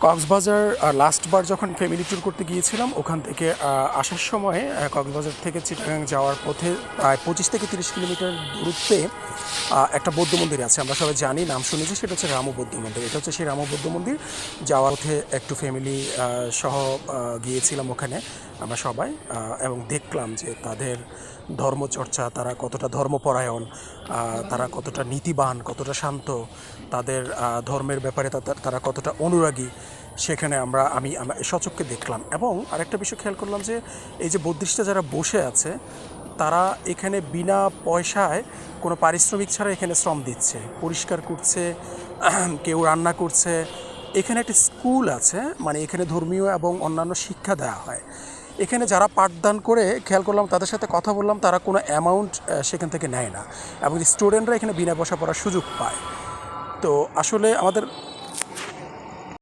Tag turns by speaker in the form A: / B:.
A: কক্সবাজার লাস্টবার যখন family tour করতে গিয়েছিলাম, ওখান থেকে আসার সময় কক্সবাজার থেকে চিটাগাং যাওয়ার পথে প্রায় 25 থেকে 30 কিলোমিটার দূরত্বে একটা বৌদ্ধ মন্দির আছে। আমরা সবাই জানি, নাম শুনেছি, সেটা হচ্ছে রামু বৌদ্ধ মন্দির। এটা হচ্ছে সেই রামু বৌদ্ধ মন্দির। যাওয়ার পথে একটু ফ্যামিলি সহ গিয়েছিলাম ওখানে আমরা সবাই, এবং দেখলাম যে তাদের ধর্মচর্চা, তারা কতটা ধর্মপরায়ণ, তারা কতটা নীতিবান, কতটা শান্ত, তাদের ধর্মের ব্যাপারে তারা কতটা অনুরাগী, সেখানে আমি সচক্ষে দেখলাম। এবং আরেকটা বিষয় খেয়াল করলাম যে এই যে বুদ্ধিস্টরা যারা বসে আছে, তারা এখানে বিনা পয়সায় কোনো পারিশ্রমিক ছাড়া এখানে শ্রম দিচ্ছে, পরিষ্কার করছে, কেউ রান্না করছে। এখানে একটা স্কুল আছে, মানে এখানে ধর্মীয় এবং অন্যান্য শিক্ষা দেওয়া হয়। এখানে যারা পাঠদান করে, খেয়াল করলাম তাদের সাথে কথা বললাম, তারা কোনো অ্যামাউন্ট সেখান থেকে নেয় না, এবং স্টুডেন্টরা এখানে বিনা পয়সা পড়ার সুযোগ পায়। তো আসলে আমাদের